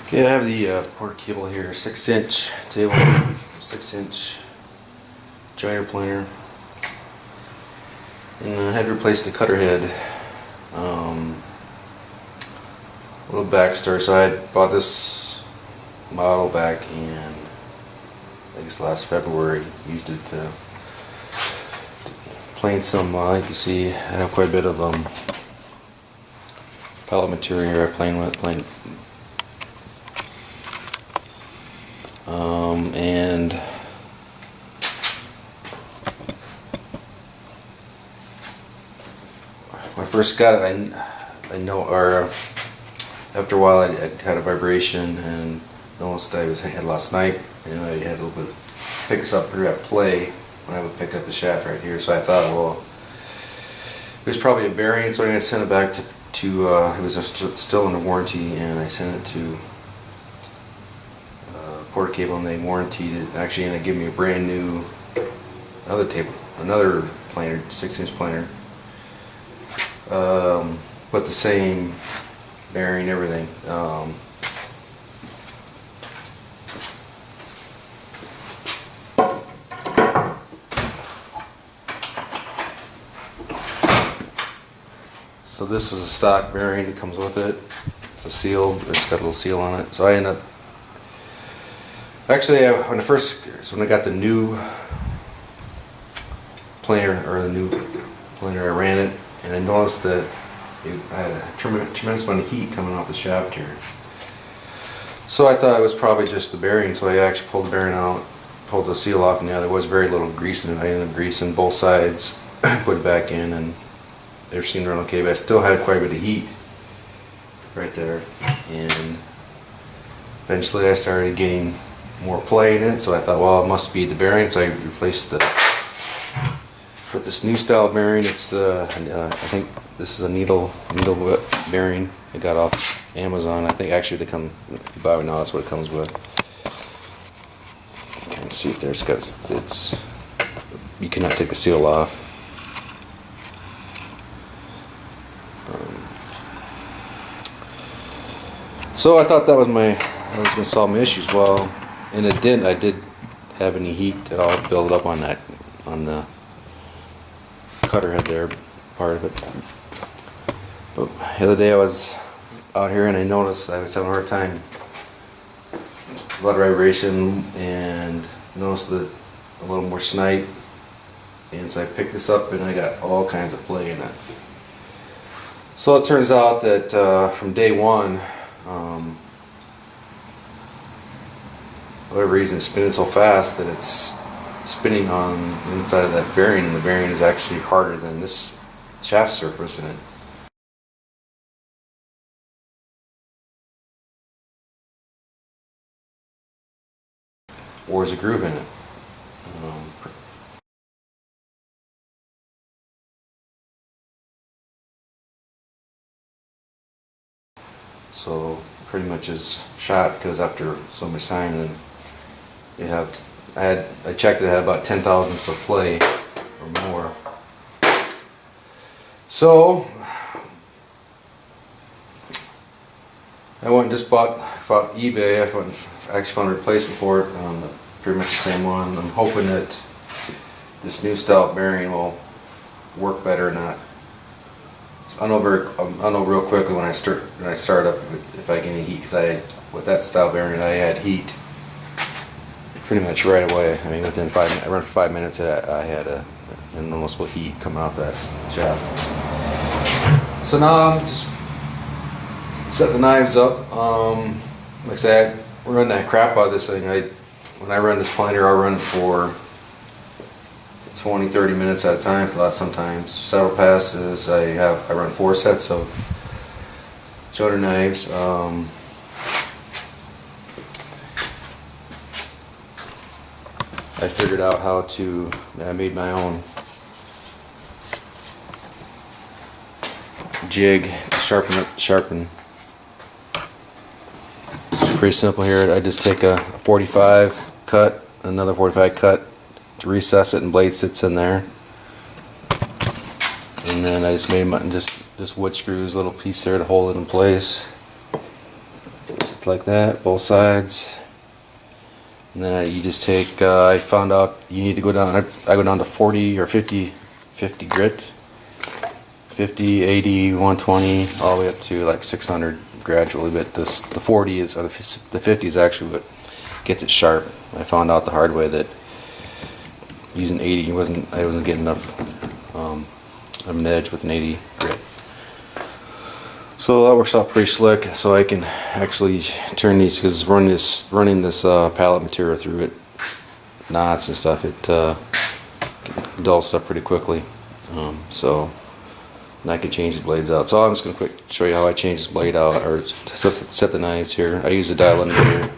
Okay, I have the port cable here, 6-inch table, 6-inch joiner planer, and I had to replace the cutter head. A little backstory, so I bought this model back in, I guess last February. Used it to plane some, you can see I have quite a bit of pallet material here I plane with. And when I first got it, I know, or after a while, I had a vibration and noticed I had a lot of snipe, and I had a little bit picks up through that play when I would pick up the shaft right here. So I thought, well, it was probably a bearing, so I sent it back to it was still under warranty, and I sent it to port cable, and they warranted it actually, and they gave me a brand new another planer, 6-inch planer, but the same bearing, everything. So this is a stock bearing that comes with it. It's a seal. It's got a little seal on it. So I end up actually when I got the new planer, or the new planer, I ran it, and I noticed that I had a tremendous amount of heat coming off the shaft here. So I thought it was probably just the bearing. So I actually pulled the bearing out, pulled the seal off, and yeah, there was very little grease in it. I ended up greasing both sides, put it back in, and they seemed to run okay, but I still had quite a bit of heat right there. And eventually I started getting more play in it, so I thought, well, it must be the bearing. So I replaced with this new style bearing. It's the I think this is a needle bearing. I got off Amazon. I think actually they come, if you buy it now, that's what it comes with. Can't see if there's it's you cannot take the seal off. So I thought that was going to solve my issues. Well, and it didn't. I did have any heat at all build up on the cutter head there, part of it. But the other day I was out here and I noticed I was having a hard time, a lot of vibration, and noticed that a little more snipe, and so I picked this up and I got all kinds of play in it. So it turns out that from day one, whatever reason, it's spinning so fast that it's spinning on the inside of that bearing, and the bearing is actually harder than this shaft surface in it. Or is a groove in it. So pretty much is shot, because after so much time, then you have, I checked it, had about 10 thousandths of play or more. So I went and just bought eBay. I actually found a replacement for it, pretty much the same one. I'm hoping that this new style bearing will work better or not. I'll know real quickly when I start up if I get any heat, because with that style bearing I had heat pretty much right away. I mean, within around 5 minutes I had an noticeable heat coming off that shaft. So now I'm just set the knives up. Like I said, I run that crap out of this thing. When I run this planer, I run it for 20-30 minutes at a time, sometimes several passes. I run 4 sets of joiner knives. I figured out how to, I made my own jig to sharpen. Pretty simple here. I just take a 45 cut, another 45 cut, to recess it, and blade sits in there. And then I just made just wood screws, little piece there to hold it in place. like that, both sides. And then you just take, I found out you need to go down, I go down to 40 or 50 grit. 50, 80, 120, all the way up to like 600 gradually, but the 40 is, or the 50 is actually what gets it sharp. I found out the hard way that using 80 I wasn't getting enough of an edge with an 80 grit. So that works out pretty slick. So I can actually turn these, because running this pallet material through it, knots and stuff, it dulls stuff pretty quickly. And I can change the blades out. So I'm just going to quick show you how I change this blade out, or set the knives here. I use the dial indicator.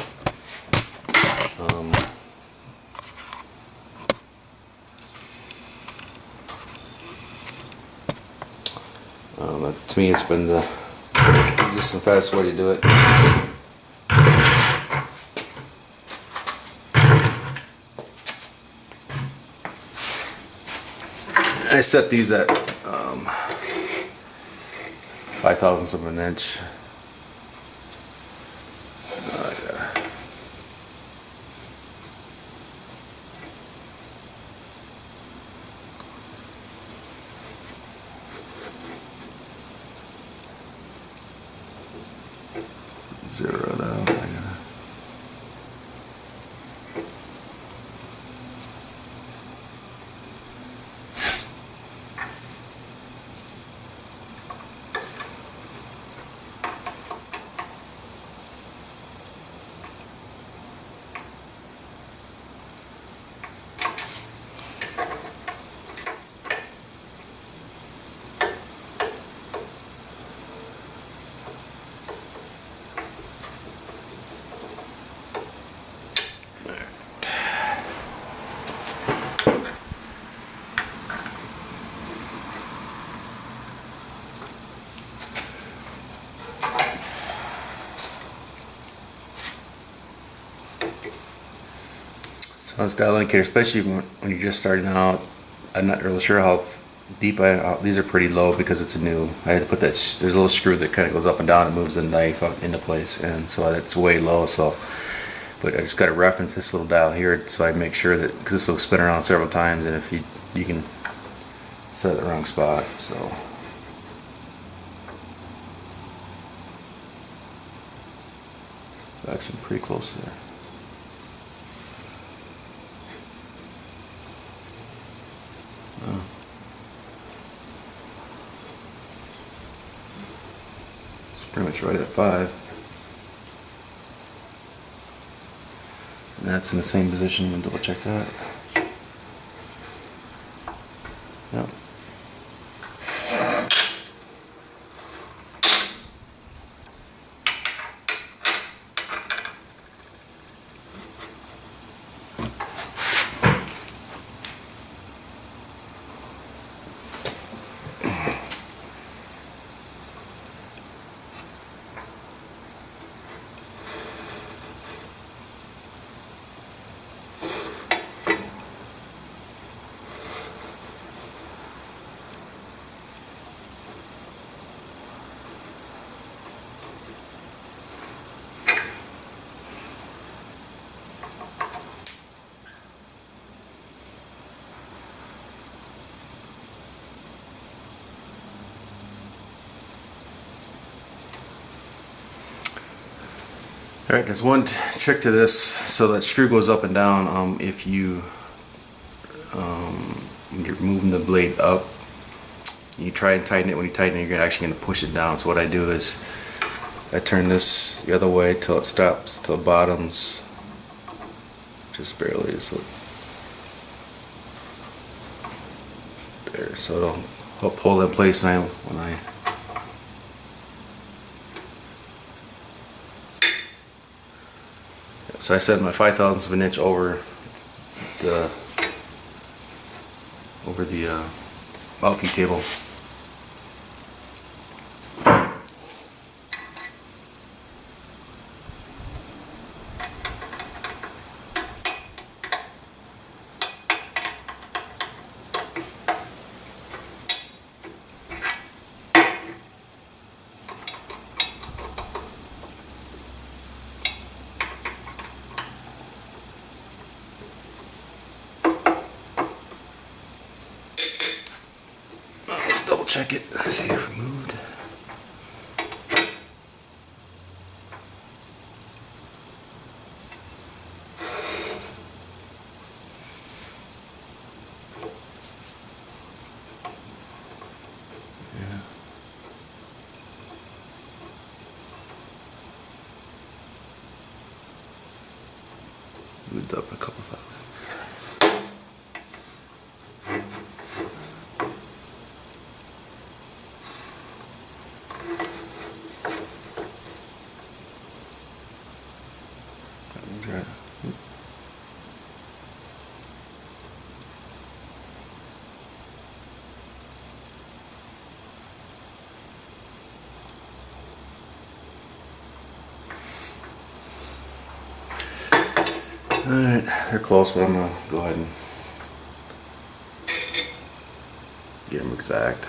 To me, it's been just the fastest way to do it. I set these at 5/1000ths of an inch. Zero it out. So this dial indicator, especially when you're just starting out, I'm not really sure how deep these are pretty low because it's a new. I had to put that. There's a little screw that kind of goes up and down and moves the knife up into place, and so that's way low. So, but I just got to reference this little dial here so I make sure that, because this will spin around several times, and if you can set it the wrong spot. So. Actually pretty close there. Oh. It's pretty much right at 5. And that's in the same position. I'm going to double check that. Yep. Alright, there's one trick to this, so that screw goes up and down. If you, when you're moving the blade up, you try and tighten it. When you tighten it, you're actually going to push it down. So what I do is, I turn this the other way till it stops, till it bottoms, just barely, so there, so it'll help hold in place when I So I set my 5/1000ths of an inch over the mouthpiece table. check it, see if it moved. Yeah. Moved up a couple times. Right. Alright, they're close, but I'm gonna go ahead and get them exact.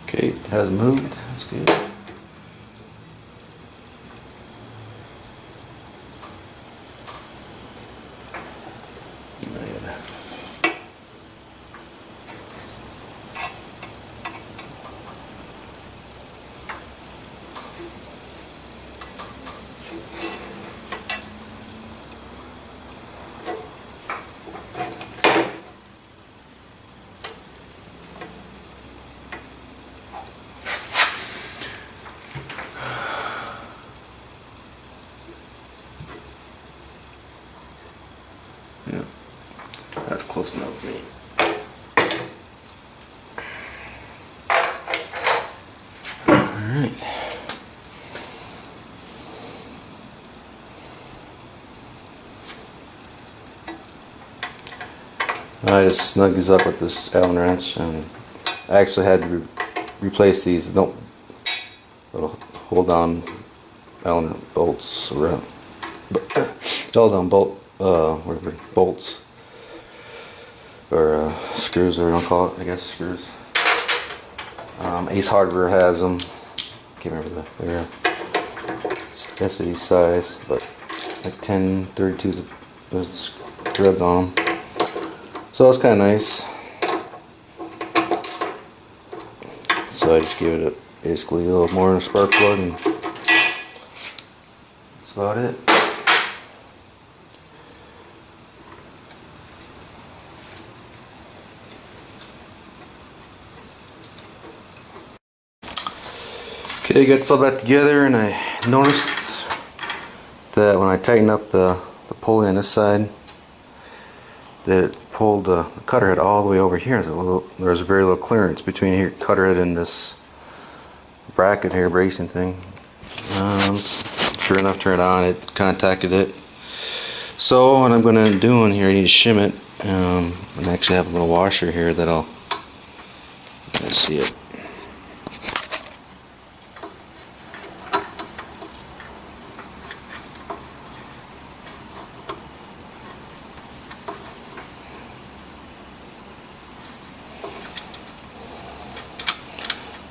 Okay, it has moved. That's good. looks enough for me. Alright. I just snug these up with this Allen wrench, and I actually had to replace these little hold on Allen bolts around. Hold on whatever, bolts or screws, or you don't call it, I guess screws. Ace Hardware has them. Can't remember the SE size, but like 1032s those threads on them. So that's kind of nice. So I just give it basically a little more spark plug, and that's about it. Okay, got this all back together, and I noticed that when I tighten up the pulley on this side, that it pulled the cutter head all the way over here. So there's very little clearance between here, cutter head, and this bracket here, bracing thing. Sure enough, turned it on, it contacted it. So what I'm going to do in here, I need to shim it, and I actually have a little washer here that'll, let's see it.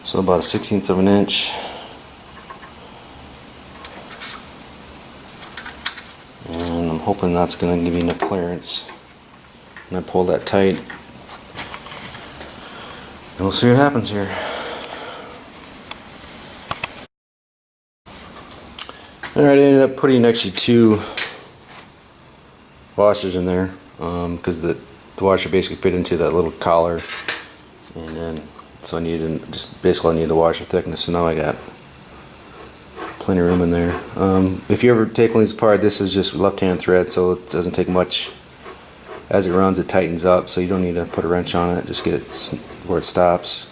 So about a 1/16 of an inch, and I'm hoping that's going to give me enough clearance. And I pull that tight, and we'll see what happens here. Alright, I ended up putting actually 2 washers in there, because the washer basically fit into that little collar, and then so I needed the washer thickness. So now I got plenty of room in there. If you ever take one of these apart, this is just left-hand thread, so it doesn't take much. As it runs, it tightens up, so you don't need to put a wrench on it. Just get it where it stops.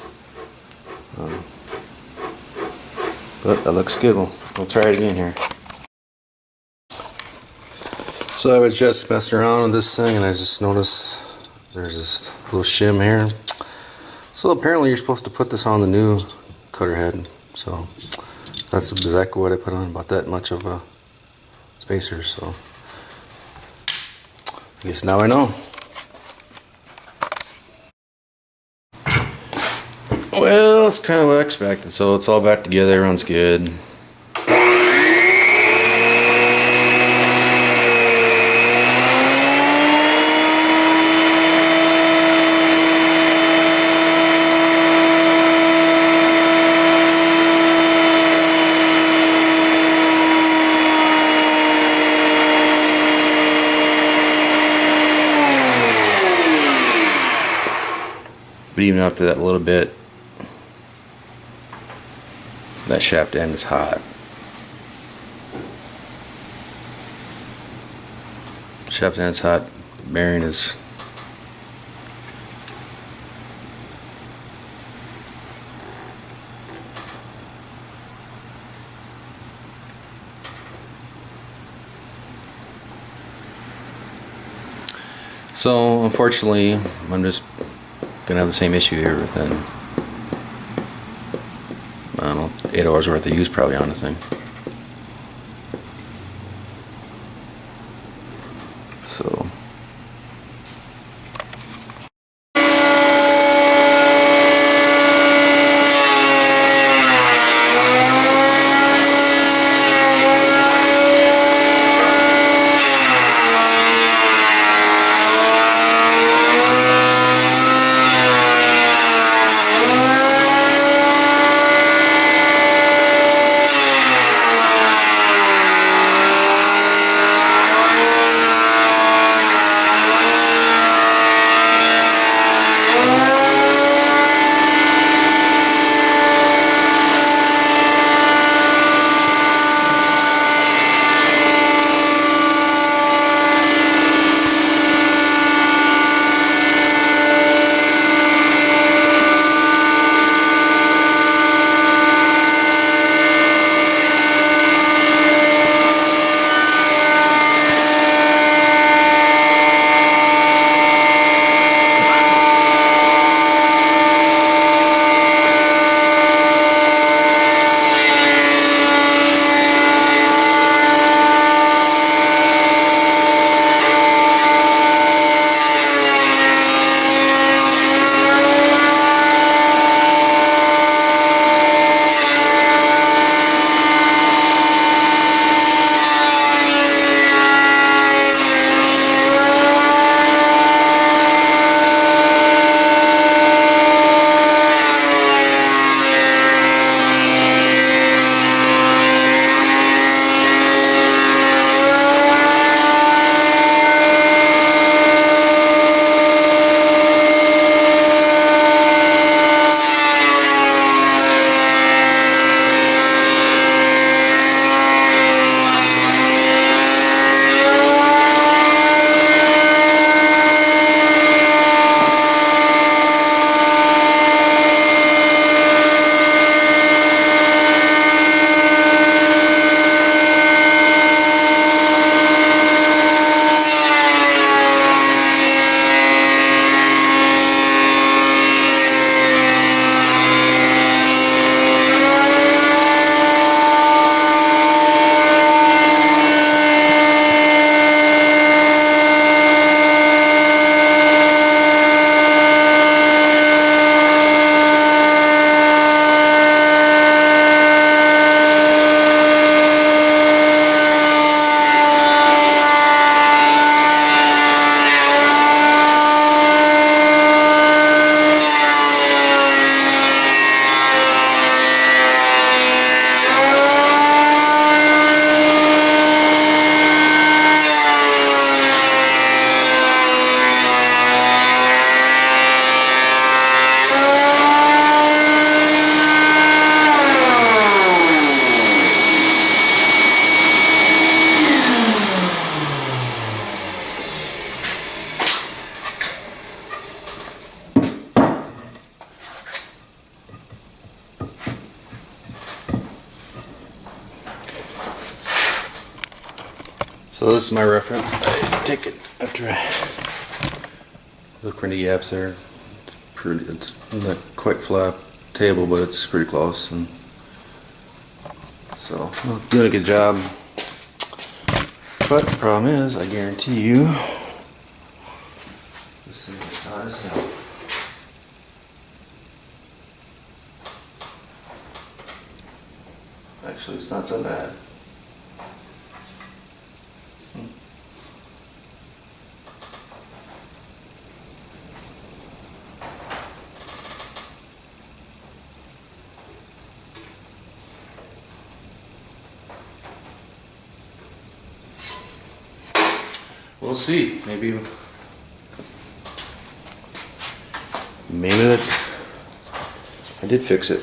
But that looks good. We'll try it again here. So I was just messing around with this thing, and I just noticed there's this little shim here. So apparently you're supposed to put this on the new cutter head. So that's exactly what I put on, about that much of a spacer. So I guess now I know. Well, it's kind of what I expected. So it's all back together, runs good. But even after that little bit, that shaft end is hot. Shaft end is hot. Bearing is so unfortunately I'm just gonna have the same issue here within, I don't know, 8 hours worth of use probably on the thing. So So this is my reference. I take it after I look for any gaps there. It's not quite flat table, but it's pretty close. And so doing a good job. But the problem is, I guarantee you, this thing is hot as hell. Actually, it's not so bad. We'll see. Maybe that I did fix it.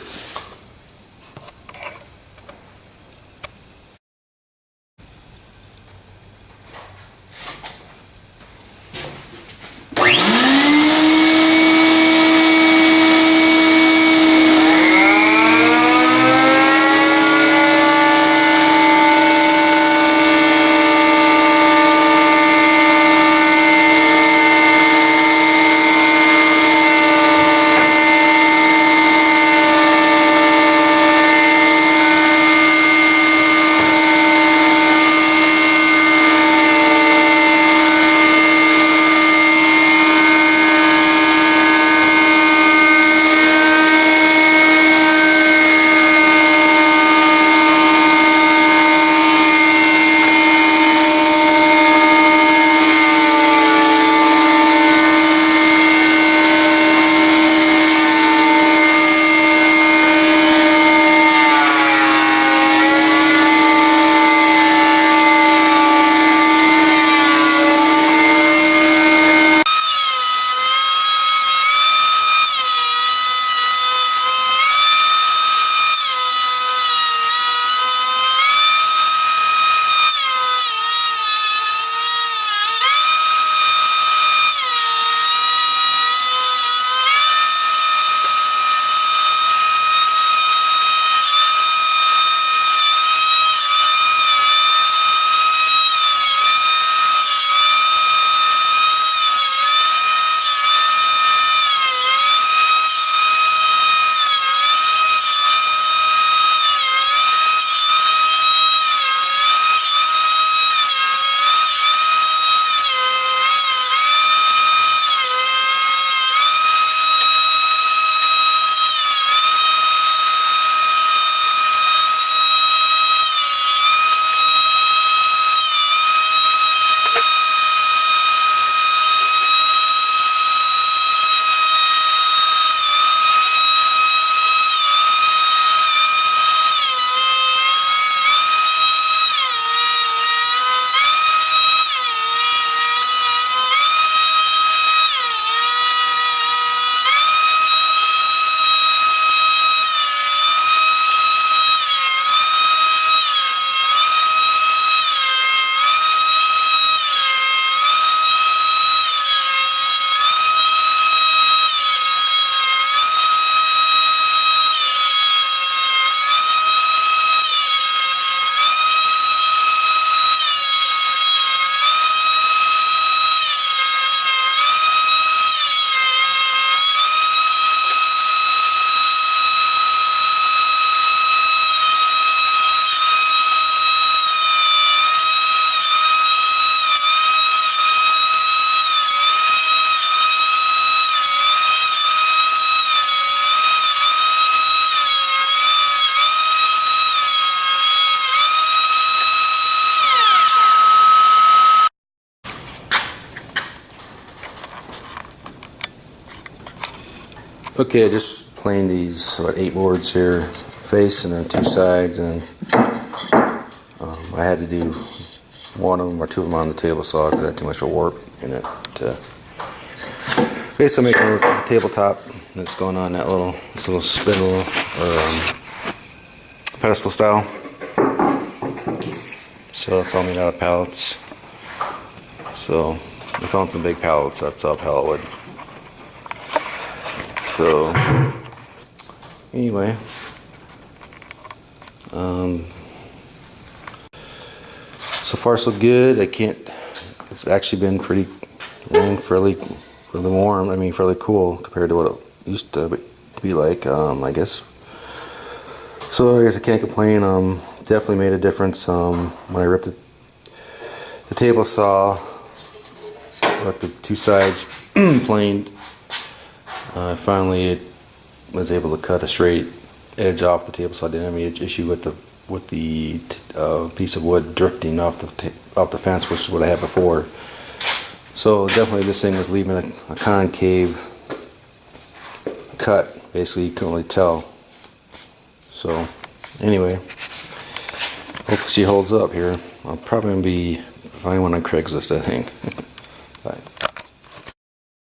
Okay, I just planed these 8 boards here, face and then 2 sides, and I had to do one of them or 2 of them on the table saw because I had too much of a warp in it. Basically, making a tabletop that's going on that this little spindle or pedestal style. So it's all made out of pallets. So I found some big pallets. That's all pallet wood. So anyway, so far so good. I can't. It's actually been pretty fairly warm. I mean, fairly cool compared to what it used to be like. I guess. So I guess I can't complain. Definitely made a difference. When I ripped the table saw, let the two sides planed. Finally, it was able to cut a straight edge off the table saw. I didn't have any issue with the piece of wood drifting off the fence, which is what I had before. So definitely, this thing was leaving a concave cut. Basically, you couldn't really tell. So anyway, hope she holds up here. I'll probably be finding one on Craigslist, I think. Bye.